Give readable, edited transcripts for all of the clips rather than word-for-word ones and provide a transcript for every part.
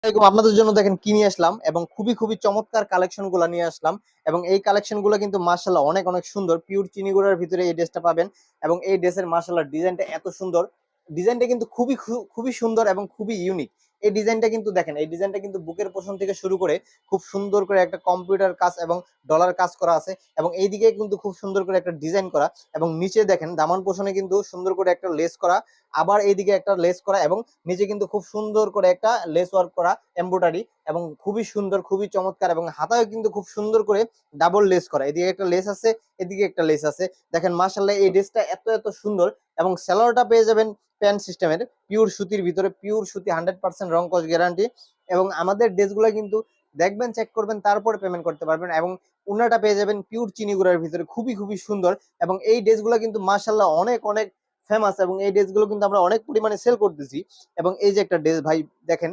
এরকম আপনাদের জন্য দেখেন কি নিয়ে আসলাম এবং খুবই খুবই চমৎকার কালেকশন গুলা নিয়ে আসলাম। এবং এই কালেকশন গুলো কিন্তু মার্শাল্লাহ অনেক অনেক সুন্দর, পিওর চিনিগুড়ার ভিতরে এই ড্রেসটা পাবেন। এবং এই ড্রেসের মার্শাল্লাহ ডিজাইনটা এত সুন্দর, ডিজাইনটা কিন্তু খুবই খুবই সুন্দর এবং খুবই ইউনিক। এই ডিজাইনটা কিন্তু দেখেন, এই ডিজাইনটা কিন্তু বুকের পোষণ থেকে শুরু করে খুব সুন্দর করে একটা কম্পিউটার কাজ এবং ডলার কাজ করা আছে। এবং এইদিকে কিন্তু খুব সুন্দর করে একটা ডিজাইন করা, এবং নিচে দেখেন দামান পোষণে কিন্তু সুন্দর করে একটা লেস করা, আবার এইদিকে একটা লেস করা, এবং নিচে কিন্তু খুব সুন্দর করে একটা লেস ওয়ার্ক করা এমব্রয়ডারি, এবং খুবই সুন্দর খুবই চমৎকার। এবং হাতায় কিন্তু খুব সুন্দর করে ডাবল লেস করা, এদিকে একটা লেস আছে এদিকে একটা লেস আছে। দেখেন মাশাআল্লাহ এই ড্রেসটা এত এত সুন্দর। এবং স্যালোয়ারটা পেয়ে যাবেন প্যান্ট সিস্টেমের, পিওর সুতির ভিতরে, পিওর সুতি, 100% রং কস গ্যারান্টি। এবং আমাদের ড্রেসগুলো কিন্তু দেখবেন, চেক করবেন, তারপরে পেমেন্ট করতে পারবেন। এবং উনাটা পেয়ে যাবেন পিওর চিনিগুড়ার ভিতরে, খুবই খুবই সুন্দর। এবং এই ড্রেসগুলো কিন্তু মাশাআল্লাহ অনেক অনেক ফেমাস, এবং এই ড্রেসগুলো কিন্তু আমরা অনেক পরিমাণে সেল করতেছি। এবং এই যে একটা ড্রেস ভাই দেখেন,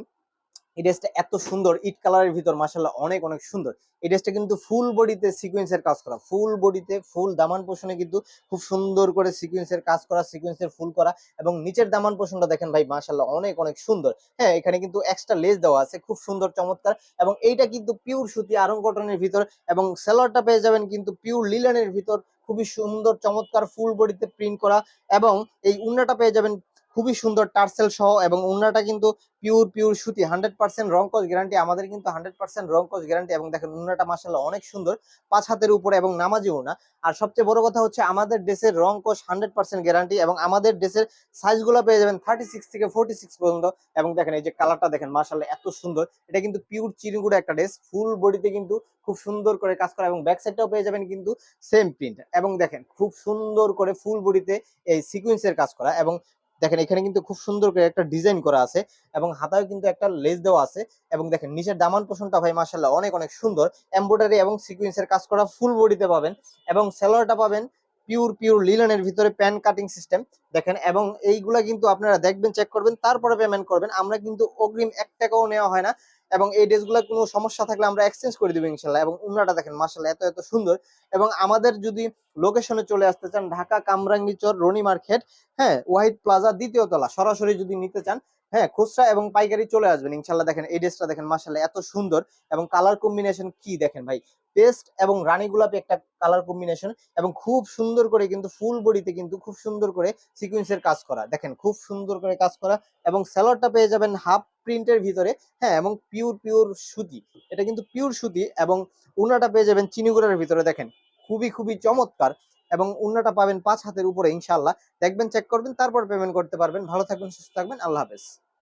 এই ড্রেসটা এত সুন্দর, ইট কালারের ভিতর, মাশাআল্লাহ অনেক অনেক সুন্দর। এই ড্রেসটা কিন্তু ফুল বডিতে সিকোয়েন্সের কাজ করা, ফুল বডিতে ফুল দামান পোষণে কিন্তু খুব সুন্দর করে সিকোয়েন্সের কাজ করা, সিকোয়েন্সের ফুল করা। এবং নিচের দামান পোষণটা দেখেন ভাই, মাশাআল্লাহ অনেক অনেক সুন্দর। হ্যাঁ, এখানে কিন্তু এক্সট্রা লেস দেওয়া আছে, খুব সুন্দর চমৎকার। এবং এইটা কিন্তু পিওর সুতি আরং কটনের ভিতর। এবং সেলরটা পেয়ে যাবেন কিন্তু পিওর লিলেনের ভিতর, খুবই সুন্দর চমৎকার ফুল বডিতে প্রিন্ট করা। এবং এই উন্নাটা পেয়ে যাবেন খুবই সুন্দর টার্সেল সহ। এবং উন্নাটা কিন্তু পিওর পিওর সুতি, 100% রং কস গ্যারান্টি, আমাদের কিন্তু 100% রং কস গ্যারান্টি। এবং দেখেন উন্নাটা মাশাআল্লাহ অনেক সুন্দর, 5 হাতের উপরে এবং নামাজি উন্না। আর সবচেয়ে বড় কথা হচ্ছে আমাদের ড্রেসের রং কস 100% গ্যারান্টি। এবং আমাদের ড্রেসের সাইজগুলো পেয়ে যাবেন 36 থেকে 46 পর্যন্ত। এবং দেখেন এই যে কালারটা দেখেন, মাশাআল্লাহ এত সুন্দর। এটা কিন্তু পিওর চিরিগুড়া একটা ড্রেস, ফুল বডিতে কিন্তু খুব সুন্দর করে কাজ করা, এবং ব্যাক সাইডটাও পেয়ে যাবেন কিন্তু সেম প্রিন্ট। এবং দেখেন খুব সুন্দর করে ফুল বডিতে এই সিকোয়েন্সের কাজ করা। এবং দেখেন এখানে কিন্তু খুব সুন্দর করে একটা ডিজাইন করা আছে, এবং হাতায় কিন্তু একটা লেস দেওয়া আছে। এবং দেখেন নিচের দামান পোষণটা ভাই মাশাআল্লাহ অনেক অনেক সুন্দর, এমব্রয়ডারি এবং সিকোয়েন্সের কাজ করা, ফুল বডিতে পাবেন। এবং সেলোয়ারটা পাবেন পিওর পিওর লিলেনের ভিতরে, প্যান কাটিং সিস্টেম দেখেন। এবং এইগুলা কিন্তু আপনারা দেখবেন, চেক করবেন, তারপরে পেমেন্ট করবেন। আমরা কিন্তু অগ্রিম 1 টাকাও নেওয়া হয় না। এবং এই ড্রেসগুলো কোনো সমস্যা থাকলে আমরা এক্সচেঞ্জ করে দিব ইনশাল্লাহ। এবং উন্নাটা দেখেন মাশাআল্লাহ এত এত সুন্দর। এবং আমাদের যদি লোকেশনে চলে আসতে চান, ঢাকা কামরাঙ্গীচর রনি মার্কেট, হ্যাঁ, ওয়াহিদ প্লাজা 2য় তলা, সরাসরি যদি নিতে চান, হ্যাঁ, খুচরা এবং পাইকারি চলে আসবেন ইনশাল্লাহ। দেখেন এই ড্রেসটা দেখেন মাশাআল্লাহ এত সুন্দর। এবং কালার কম্বিনেশন কি দেখেন ভাই, পেস্ট এবং রানী গোলাপি একটা কালার কম্বিনেশন। এবং খুব সুন্দর করে কিন্তু ফুল বডিতে কিন্তু খুব সুন্দর করে সিকোয়েন্সের কাজ করা, দেখেন খুব সুন্দর করে কাজ করা। এবং সালোয়ারটা পেয়ে যাবেন হাফ প্রিন্টের ভিতরে, হ্যাঁ, এবং পিওর পিওর সুতি, এটা কিন্তু পিওর সুতি। এবং উনাটা পেয়ে যাবেন চিনিগুড়ার ভিতরে, দেখেন খুবই খুবই চমৎকার। এবং উন্নাটা পাবেন 5 হাতের উপরে ইনশাআল্লাহ। দেখবেন, চেক করবেন, তারপর পেমেন্ট করতে পারবেন। ভালো থাকবেন, সুস্থ থাকবেন, আল্লাহ হাফেজ।